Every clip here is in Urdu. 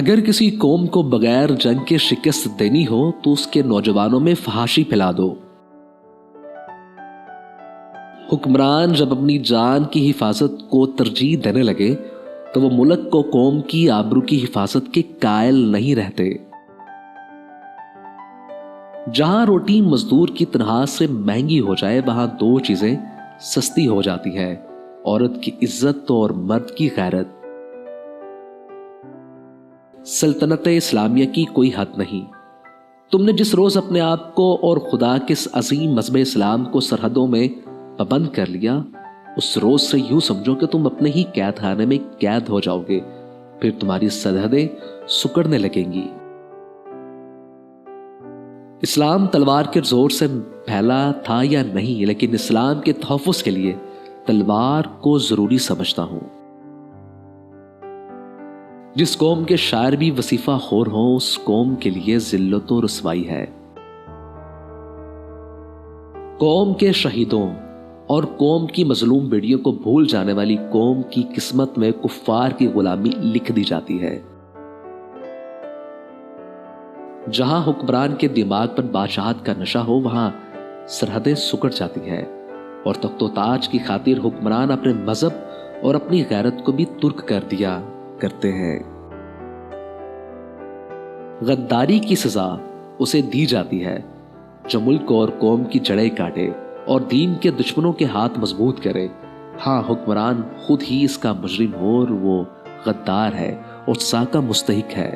اگر کسی قوم کو بغیر جنگ کے شکست دینی ہو تو اس کے نوجوانوں میں فحاشی پھیلا دو۔ حکمران جب اپنی جان کی حفاظت کو ترجیح دینے لگے تو وہ ملک کو قوم کی آبرو کی حفاظت کے قائل نہیں رہتے۔ جہاں روٹی مزدور کی تنخواہ سے مہنگی ہو جائے وہاں دو چیزیں سستی ہو جاتی ہے، عورت کی عزت اور مرد کی غیرت۔ سلطنت اسلامیہ کی کوئی حد نہیں۔ تم نے جس روز اپنے آپ کو اور خدا کے اس عظیم مذہب اسلام کو سرحدوں میں پابند کر لیا، اس روز سے یوں سمجھو کہ تم اپنے ہی قید خانے میں قید ہو جاؤ گے، پھر تمہاری سرحدیں سکڑنے لگیں گی۔ اسلام تلوار کے زور سے پھیلا تھا یا نہیں، لیکن اسلام کے تحفظ کے لیے تلوار کو ضروری سمجھتا ہوں۔ جس قوم کے شاعر بھی وظیفہ خور ہوں اس قوم کے لیے ذلت و رسوائی ہے۔ قوم کے شہیدوں اور قوم کی مظلوم بیڑیوں کو بھول جانے والی قوم کی قسمت میں کفار کی غلامی لکھ دی جاتی ہے۔ جہاں حکمران کے دماغ پر بادشاہت کا نشہ ہو وہاں سرحدیں سکڑ جاتی ہیں، اور تخت و تاج کی خاطر حکمران اپنے مذہب اور اپنی غیرت کو بھی ترک کر دیا کرتے ہیں۔ غداری کی سزا اسے دی جاتی ہے جو ملک اور قوم کی جڑیں کاٹے اور دین کے دشمنوں کے ہاتھ مضبوط کرے۔ ہاں، حکمران خود ہی اس کا مجرم ہو اور وہ غدار ہے اور سزا کا مستحق ہے۔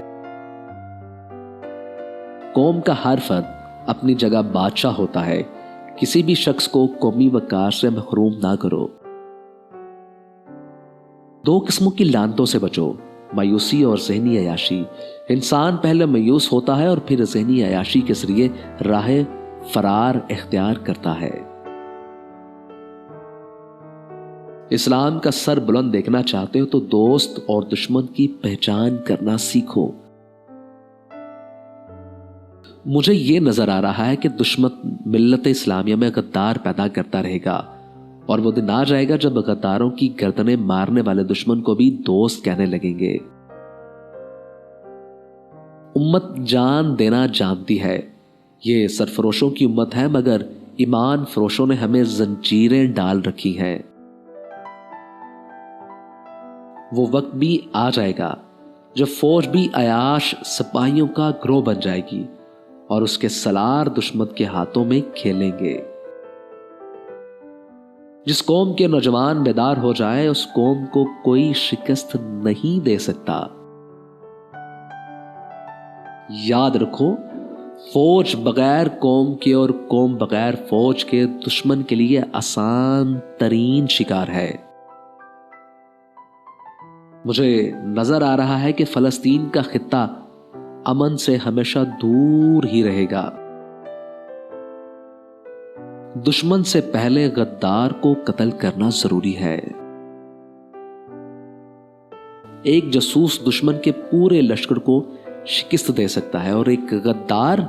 قوم کا ہر فرد اپنی جگہ بادشاہ ہوتا ہے، کسی بھی شخص کو قومی وقار سے محروم نہ کرو۔ دو قسموں کی لعنتوں سے بچو، مایوسی اور ذہنی عیاشی۔ انسان پہلے مایوس ہوتا ہے اور پھر ذہنی عیاشی کے ذریعے راہ فرار اختیار کرتا ہے۔ اسلام کا سر بلند دیکھنا چاہتے ہو تو دوست اور دشمن کی پہچان کرنا سیکھو۔ مجھے یہ نظر آ رہا ہے کہ دشمن ملت اسلامیہ میں غدار پیدا کرتا رہے گا، اور وہ دن آ جائے گا جب غداروں کی گردنیں مارنے والے دشمن کو بھی دوست کہنے لگیں گے۔ امت جان دینا جانتی ہے، یہ سرفروشوں کی امت ہے، مگر ایمان فروشوں نے ہمیں زنجیریں ڈال رکھی ہیں۔ وہ وقت بھی آ جائے گا جب فوج بھی عیاش سپاہیوں کا گروہ بن جائے گی اور اس کے سلار دشمن کے ہاتھوں میں کھیلیں گے۔ جس قوم کے نوجوان بیدار ہو جائے اس قوم کو کوئی شکست نہیں دے سکتا۔ یاد رکھو، فوج بغیر قوم کے اور قوم بغیر فوج کے دشمن کے لیے آسان ترین شکار ہے۔ مجھے نظر آ رہا ہے کہ فلسطین کا خطہ امن سے ہمیشہ دور ہی رہے گا۔ دشمن سے پہلے غدار کو قتل کرنا ضروری ہے۔ ایک جاسوس دشمن کے پورے لشکر کو شکست دے سکتا ہے اور ایک غدار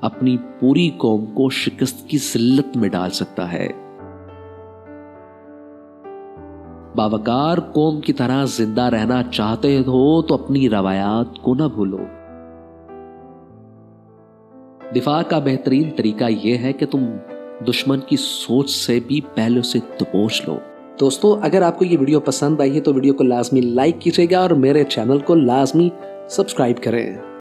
اپنی پوری قوم کو شکست کی ذلت میں ڈال سکتا ہے۔ باوقار قوم کی طرح زندہ رہنا چاہتے ہو تو اپنی روایات کو نہ بھولو۔ دفاع کا بہترین طریقہ یہ ہے کہ تم دشمن کی سوچ سے بھی پہلے سے دبوچ لو۔ دوستو، اگر آپ کو یہ ویڈیو پسند آئی ہے تو ویڈیو کو لازمی لائک کیجیے گا اور میرے چینل کو لازمی سبسکرائب کریں۔